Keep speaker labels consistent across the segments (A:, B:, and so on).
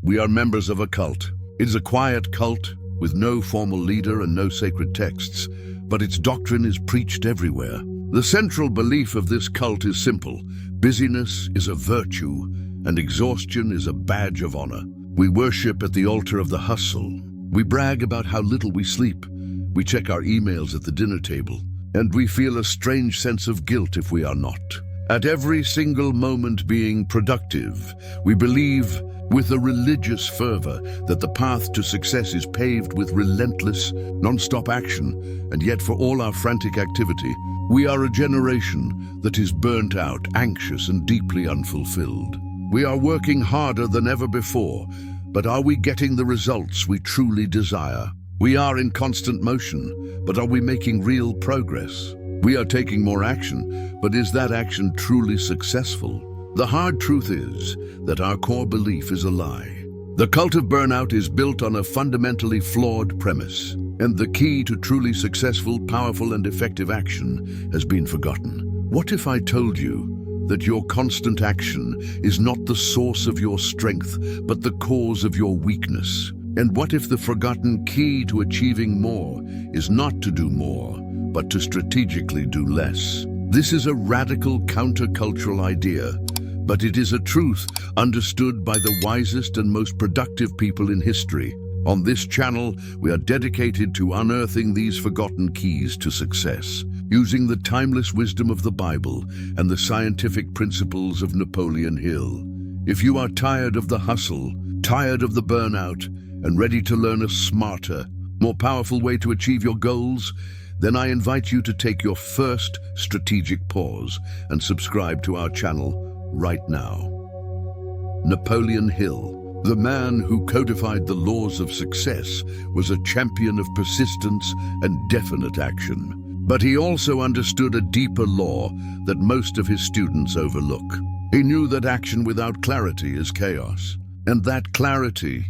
A: We are members of a cult. It is a quiet cult with no formal leader and no sacred texts, but its doctrine is preached everywhere. The central belief of this cult is simple. Busyness is a virtue, and exhaustion is a badge of honor. We worship at the altar of the hustle. We brag about how little we sleep. We check our emails at the dinner table, and we feel a strange sense of guilt if we are not. At every single moment being productive, we believe with a religious fervor that the path to success is paved with relentless, non-stop action, and yet for all our frantic activity, we are a generation that is burnt out, anxious, and deeply unfulfilled. We are working harder than ever before, but are we getting the results we truly desire? We are in constant motion, but are we making real progress? We are taking more action, but is that action truly successful? The hard truth is that our core belief is a lie. The cult of burnout is built on a fundamentally flawed premise, and the key to truly successful, powerful, and effective action has been forgotten. What if I told you that your constant action is not the source of your strength, but the cause of your weakness? And what if the forgotten key to achieving more is not to do more, but to strategically do less? This is a radical countercultural idea, but it is a truth understood by the wisest and most productive people in history. On this channel, we are dedicated to unearthing these forgotten keys to success, using the timeless wisdom of the Bible and the scientific principles of Napoleon Hill. If you are tired of the hustle, tired of the burnout, and ready to learn a smarter, more powerful way to achieve your goals, then I invite you to take your first strategic pause and subscribe to our channel right now. Napoleon Hill, the man who codified the laws of success, was a champion of persistence and definite action. But he also understood a deeper law that most of his students overlook. He knew that action without clarity is chaos, and that clarity,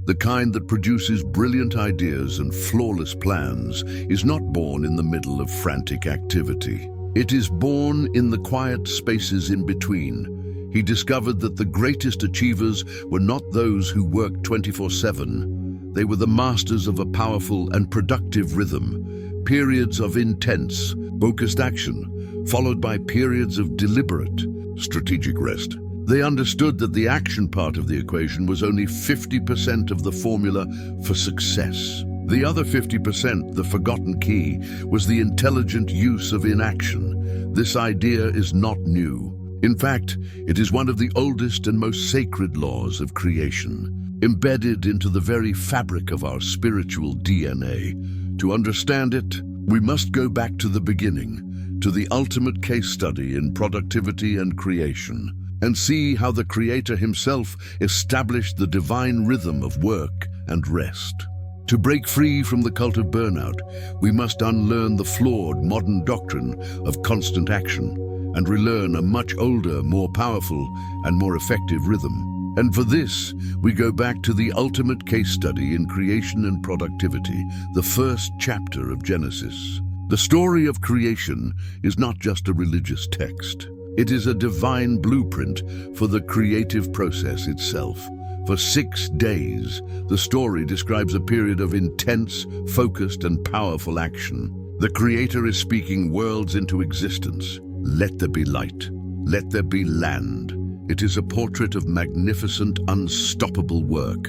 A: the kind that produces brilliant ideas and flawless plans, is not born in the middle of frantic activity. It is born in the quiet spaces in between. He discovered that the greatest achievers were not those who worked 24/7. They were the masters of a powerful and productive rhythm, periods of intense, focused action, followed by periods of deliberate, strategic rest. They understood that the action part of the equation was only 50% of the formula for success. The other 50%, the forgotten key, was the intelligent use of inaction. This idea is not new. In fact, it is one of the oldest and most sacred laws of creation, embedded into the very fabric of our spiritual DNA. To understand it, we must go back to the beginning, to the ultimate case study in productivity and creation, and see how the Creator himself established the divine rhythm of work and rest. To break free from the cult of burnout, we must unlearn the flawed modern doctrine of constant action and relearn a much older, more powerful, and more effective rhythm. And for this, we go back to the ultimate case study in creation and productivity, the first chapter of Genesis. The story of creation is not just a religious text. It is a divine blueprint for the creative process itself. For 6 days, the story describes a period of intense, focused, and powerful action. The Creator is speaking worlds into existence. Let there be light. Let there be land. It is a portrait of magnificent, unstoppable work.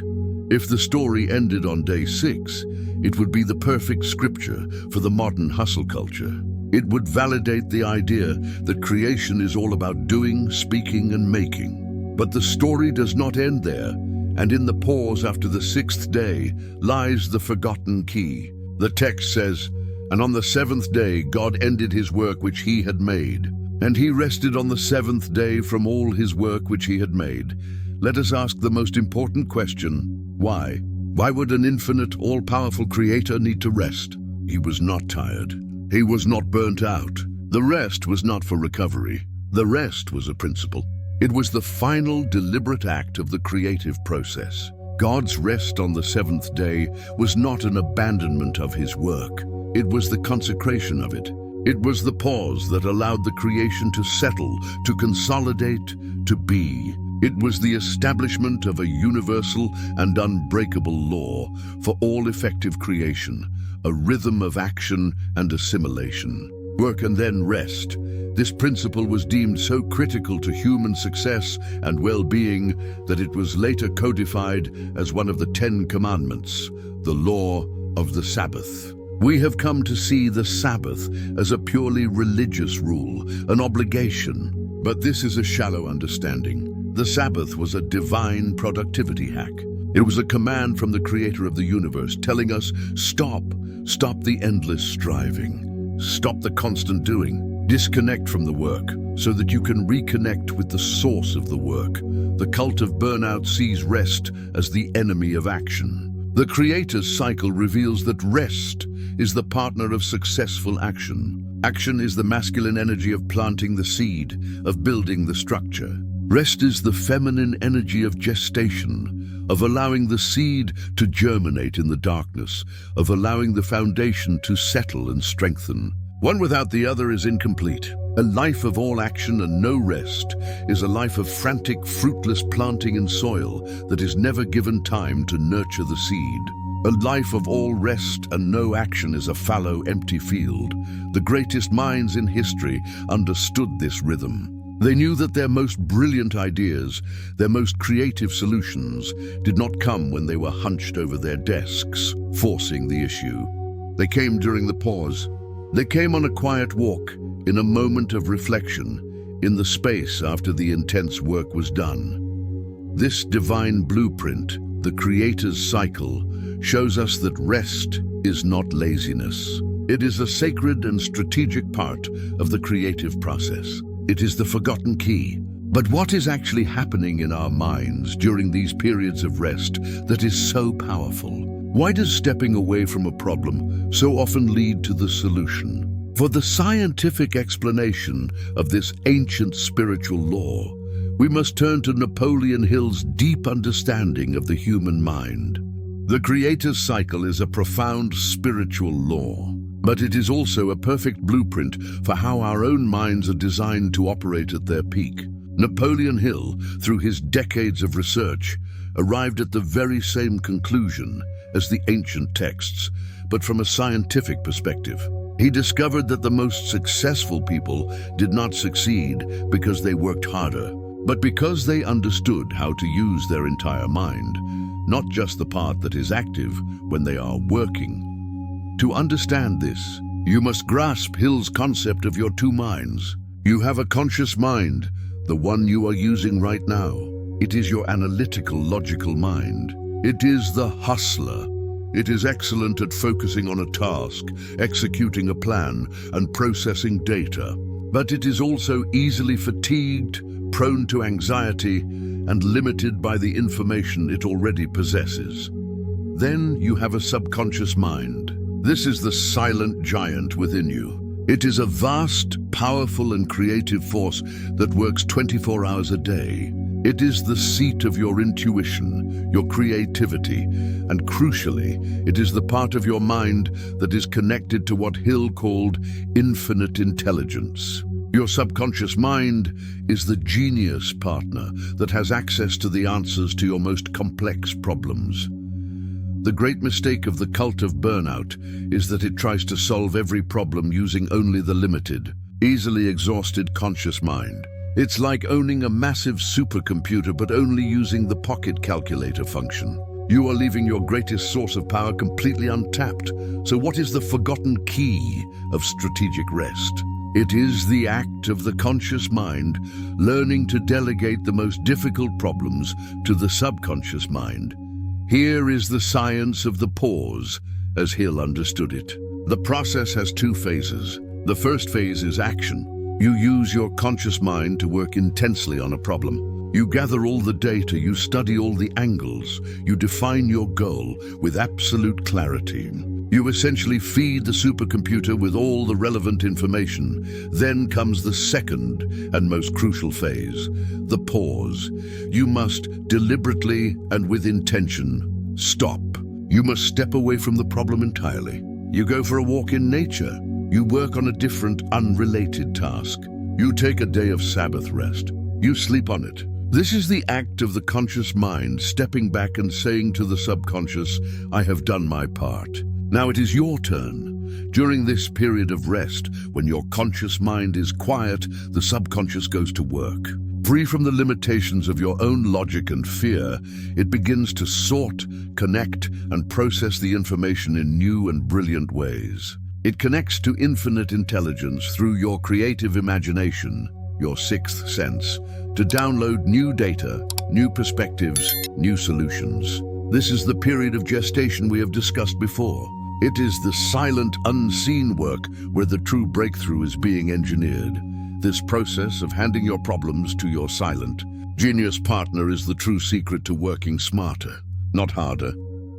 A: If the story ended on day 6, it would be the perfect scripture for the modern hustle culture. It would validate the idea that creation is all about doing, speaking, and making. But the story does not end there, and in the pause after the 6th day lies the forgotten key. The text says, "And on the 7th day God ended his work which he had made, and he rested on the 7th day from all his work which he had made." Let us ask the most important question: why? Why would an infinite, all-powerful Creator need to rest? He was not tired. He was not burnt out. The rest was not for recovery. The rest was a principle. It was the final deliberate act of the creative process. God's rest on the 7th day was not an abandonment of his work. It was the consecration of it. It was the pause that allowed the creation to settle, to consolidate, to be. It was the establishment of a universal and unbreakable law for all effective creation, a rhythm of action and assimilation. Work and then rest. This principle was deemed so critical to human success and well-being that it was later codified as one of the 10 Commandments, the law of the Sabbath. We have come to see the Sabbath as a purely religious rule, an obligation. But this is a shallow understanding. The Sabbath was a divine productivity hack. It was a command from the Creator of the universe telling us, stop the endless striving, stop the constant doing, disconnect from the work so that you can reconnect with the source of the work. The cult of burnout sees rest as the enemy of action. The Creator's cycle reveals that rest is the partner of successful action. Action is the masculine energy of planting the seed, of building the structure. Rest is the feminine energy of gestation, of allowing the seed to germinate in the darkness, of allowing the foundation to settle and strengthen. One without the other is incomplete. A life of all action and no rest is a life of frantic, fruitless planting in soil that is never given time to nurture the seed. A life of all rest and no action is a fallow, empty field. The greatest minds in history understood this rhythm. They knew that their most brilliant ideas, their most creative solutions, did not come when they were hunched over their desks, forcing the issue. They came during the pause. They came on a quiet walk, in a moment of reflection, in the space after the intense work was done. This divine blueprint, the Creator's cycle, shows us that rest is not laziness. It is a sacred and strategic part of the creative process. It is the forgotten key. But what is actually happening in our minds during these periods of rest that is so powerful? Why does stepping away from a problem so often lead to the solution? For the scientific explanation of this ancient spiritual law, we must turn to Napoleon Hill's deep understanding of the human mind. The Creator's cycle is a profound spiritual law, but it is also a perfect blueprint for how our own minds are designed to operate at their peak. Napoleon Hill, through his decades of research, arrived at the very same conclusion as the ancient texts, but from a scientific perspective. He discovered that the most successful people did not succeed because they worked harder, but because they understood how to use their entire mind, not just the part that is active when they are working. To understand this, you must grasp Hill's concept of your two minds. You have a conscious mind, the one you are using right now. It is your analytical, logical mind. It is the hustler. It is excellent at focusing on a task, executing a plan, and processing data. But it is also easily fatigued, prone to anxiety, and limited by the information it already possesses. Then you have a subconscious mind. This is the silent giant within you. It is a vast, powerful, and creative force that works 24 hours a day. It is the seat of your intuition, your creativity, and crucially, it is the part of your mind that is connected to what Hill called infinite intelligence. Your subconscious mind is the genius partner that has access to the answers to your most complex problems. The great mistake of the cult of burnout is that it tries to solve every problem using only the limited, easily exhausted conscious mind. It's like owning a massive supercomputer but only using the pocket calculator function. You are leaving your greatest source of power completely untapped. So what is the forgotten key of strategic rest? It is the act of the conscious mind learning to delegate the most difficult problems to the subconscious mind. Here is the science of the pause, as Hill understood it. The process has two phases. The first phase is action. You use your conscious mind to work intensely on a problem. You gather all the data, you study all the angles, you define your goal with absolute clarity. You essentially feed the supercomputer with all the relevant information. Then comes the second and most crucial phase, the pause. You must deliberately and with intention stop. You must step away from the problem entirely. You go for a walk in nature. You work on a different, unrelated task. You take a day of Sabbath rest. You sleep on it. This is the act of the conscious mind stepping back and saying to the subconscious, I have done my part. Now it is your turn. During this period of rest, when your conscious mind is quiet, the subconscious goes to work. Free from the limitations of your own logic and fear, it begins to sort, connect, and process the information in new and brilliant ways. It connects to infinite intelligence through your creative imagination, your sixth sense, to download new data, new perspectives, new solutions. This is the period of gestation we have discussed before. It is the silent, unseen work where the true breakthrough is being engineered. This process of handing your problems to your silent, genius partner is the true secret to working smarter, not harder.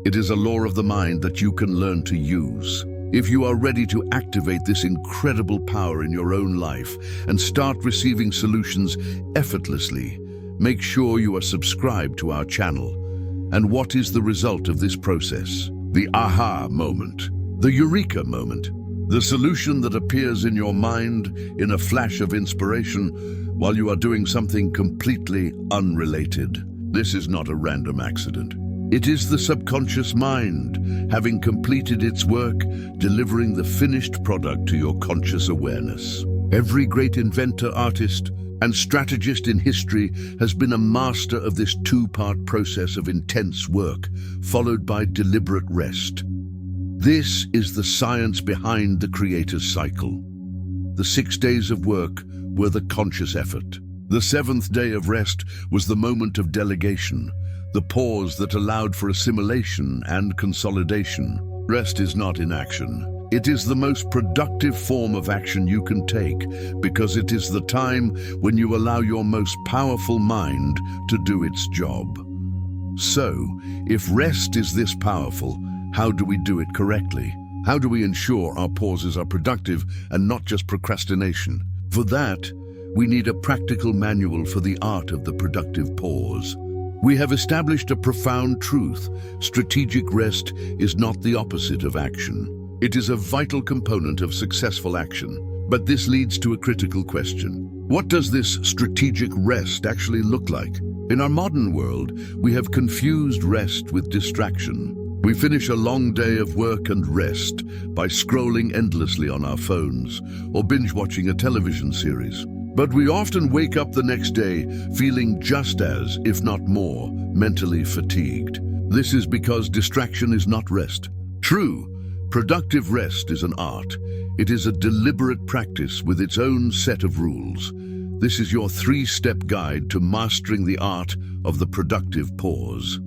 A: It is a law of the mind that you can learn to use. If you are ready to activate this incredible power in your own life and start receiving solutions effortlessly, make sure you are subscribed to our channel. And what is the result of this process? The aha moment, the eureka moment, the solution that appears in your mind in a flash of inspiration while you are doing something completely unrelated. This is not a random accident. It is the subconscious mind, having completed its work, delivering the finished product to your conscious awareness. Every great inventor, artist, and strategist in history has been a master of this two-part process of intense work, followed by deliberate rest. This is the science behind the creator's cycle. The 6 days of work were the conscious effort. The 7th day of rest was the moment of delegation, the pause that allowed for assimilation and consolidation. Rest is not inaction. It is the most productive form of action you can take because it is the time when you allow your most powerful mind to do its job. So, if rest is this powerful, how do we do it correctly? How do we ensure our pauses are productive and not just procrastination? For that, we need a practical manual for the art of the productive pause. We have established a profound truth. Strategic rest is not the opposite of action. It is a vital component of successful action. But this leads to a critical question. What does this strategic rest actually look like? In our modern world, we have confused rest with distraction. We finish a long day of work and rest by scrolling endlessly on our phones or binge-watching a television series. But we often wake up the next day feeling just as, if not more, mentally fatigued. This is because distraction is not rest. True, productive rest is an art. It is a deliberate practice with its own set of rules. This is your 3-step guide to mastering the art of the productive pause.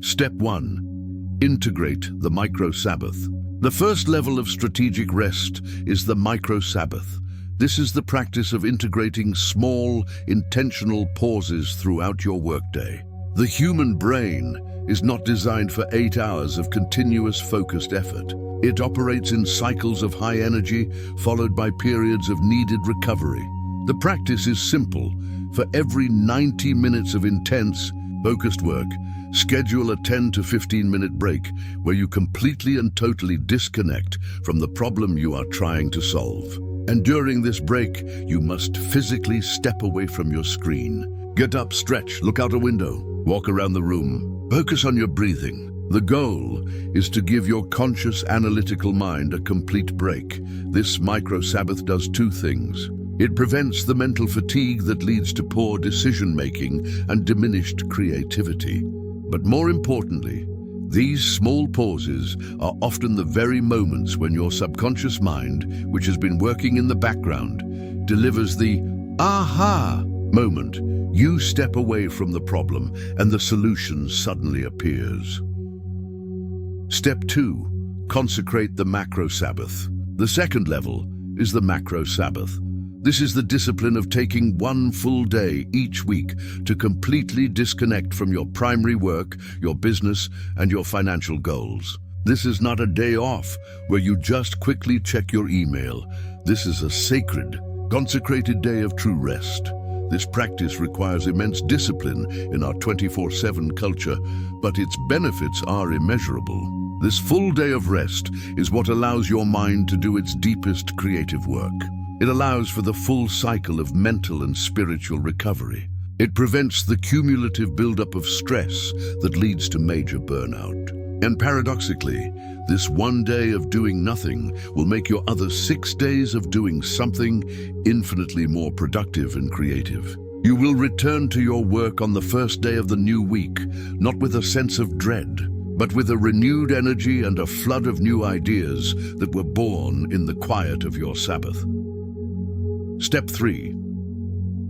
A: Step 1. Integrate the micro-Sabbath. The first level of strategic rest is the micro-Sabbath. This is the practice of integrating small, intentional pauses throughout your workday. The human brain is not designed for 8 hours of continuous focused effort. It operates in cycles of high energy, followed by periods of needed recovery. The practice is simple. For every 90 minutes of intense, focused work, schedule a 10 to 15-minute break where you completely and totally disconnect from the problem you are trying to solve. And during this break, you must physically step away from your screen. Get up, stretch, look out a window, walk around the room. Focus on your breathing. The goal is to give your conscious analytical mind a complete break. This micro-Sabbath does 2 things. It prevents the mental fatigue that leads to poor decision-making and diminished creativity. But more importantly, these small pauses are often the very moments when your subconscious mind, which has been working in the background, delivers the aha moment. You step away from the problem and the solution suddenly appears. Step 2. Consecrate the macro-Sabbath. The second level is the macro-Sabbath. This is the discipline of taking 1 full day each week to completely disconnect from your primary work, your business, and your financial goals. This is not a day off where you just quickly check your email. This is a sacred, consecrated day of true rest. This practice requires immense discipline in our 24/7 culture, but its benefits are immeasurable. This full day of rest is what allows your mind to do its deepest creative work. It allows for the full cycle of mental and spiritual recovery. It prevents the cumulative buildup of stress that leads to major burnout. And paradoxically, this one day of doing nothing will make your other 6 days of doing something infinitely more productive and creative. You will return to your work on the first day of the new week, not with a sense of dread, but with a renewed energy and a flood of new ideas that were born in the quiet of your Sabbath. Step 3.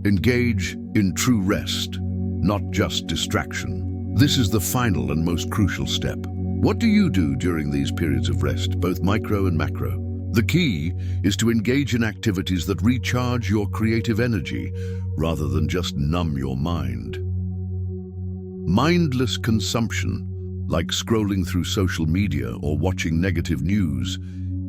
A: Engage in true rest, not just distraction. This is the final and most crucial step. What do you do during these periods of rest, both micro and macro? The key is to engage in activities that recharge your creative energy rather than just numb your mind. Mindless consumption, like scrolling through social media or watching negative news,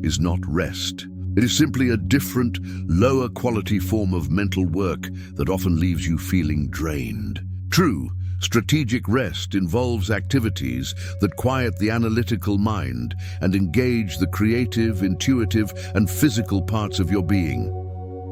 A: is not rest. It is simply a different, lower quality form of mental work that often leaves you feeling drained. True, strategic rest involves activities that quiet the analytical mind and engage the creative, intuitive, and physical parts of your being.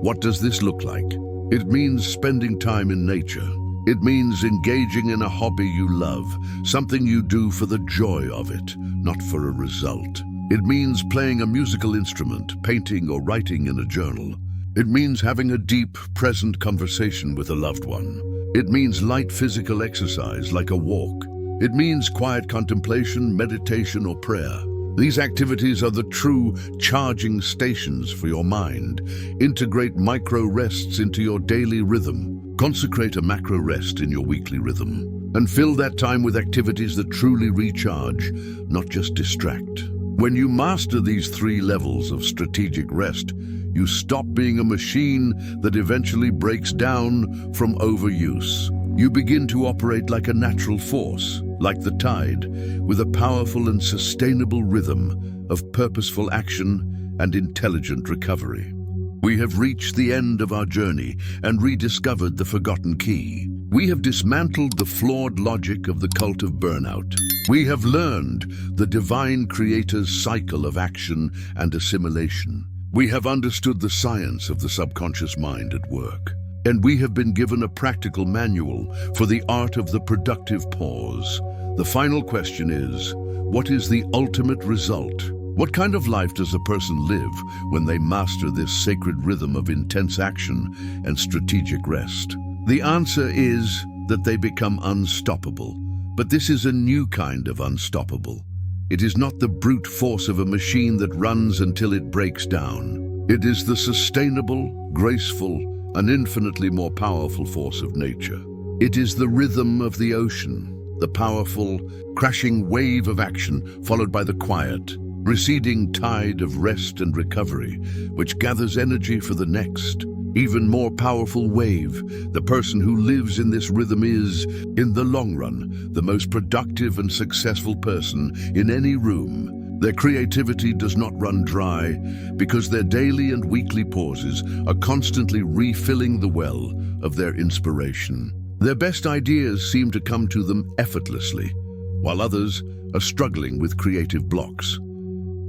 A: What does this look like? It means spending time in nature. It means engaging in a hobby you love, something you do for the joy of it, not for a result. It means playing a musical instrument, painting or writing in a journal. It means having a deep, present conversation with a loved one. It means light physical exercise like a walk. It means quiet contemplation, meditation, or prayer. These activities are the true charging stations for your mind. Integrate micro rests into your daily rhythm. Consecrate a macro rest in your weekly rhythm. And fill that time with activities that truly recharge, not just distract. When you master these 3 levels of strategic rest, you stop being a machine that eventually breaks down from overuse. You begin to operate like a natural force, like the tide, with a powerful and sustainable rhythm of purposeful action and intelligent recovery. We have reached the end of our journey and rediscovered the forgotten key. We have dismantled the flawed logic of the cult of burnout. We have learned the divine creator's cycle of action and assimilation. We have understood the science of the subconscious mind at work. And we have been given a practical manual for the art of the productive pause. The final question is, what is the ultimate result? What kind of life does a person live when they master this sacred rhythm of intense action and strategic rest? The answer is that they become unstoppable. But this is a new kind of unstoppable. It is not the brute force of a machine that runs until it breaks down. It is the sustainable, graceful, and infinitely more powerful force of nature. It is the rhythm of the ocean, the powerful, crashing wave of action followed by the quiet, receding tide of rest and recovery, which gathers energy for the next, even more powerful wave. The person who lives in this rhythm is, in the long run, the most productive and successful person in any room. Their creativity does not run dry because their daily and weekly pauses are constantly refilling the well of their inspiration. Their best ideas seem to come to them effortlessly, while others are struggling with creative blocks.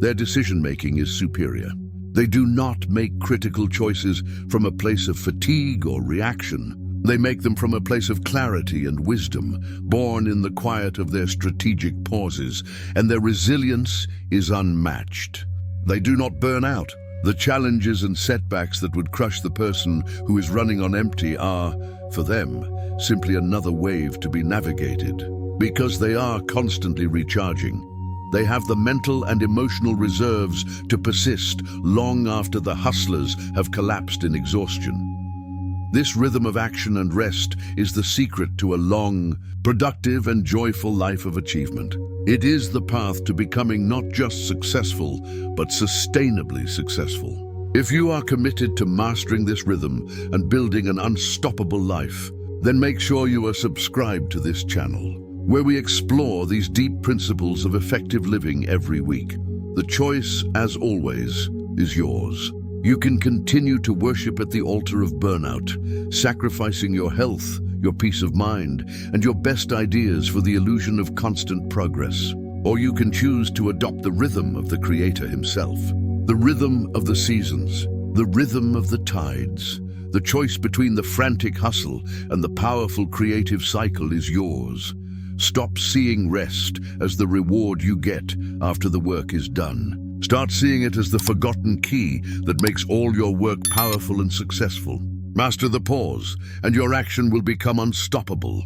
A: Their decision-making is superior. They do not make critical choices from a place of fatigue or reaction. They make them from a place of clarity and wisdom, born in the quiet of their strategic pauses, and their resilience is unmatched. They do not burn out. The challenges and setbacks that would crush the person who is running on empty are, for them, simply another wave to be navigated. Because they are constantly recharging, they have the mental and emotional reserves to persist long after the hustlers have collapsed in exhaustion. This rhythm of action and rest is the secret to a long, productive, and joyful life of achievement. It is the path to becoming not just successful, but sustainably successful. If you are committed to mastering this rhythm and building an unstoppable life, then make sure you are subscribed to this channel, where we explore these deep principles of effective living every week. The choice, as always, is yours. You can continue to worship at the altar of burnout, sacrificing your health, your peace of mind, and your best ideas for the illusion of constant progress. Or you can choose to adopt the rhythm of the Creator himself, the rhythm of the seasons, the rhythm of the tides, The choice between the frantic hustle and the powerful creative cycle is yours. Stop seeing rest as the reward you get after the work is done. Start seeing it as the forgotten key that makes all your work powerful and successful. Master the pause, and your action will become unstoppable.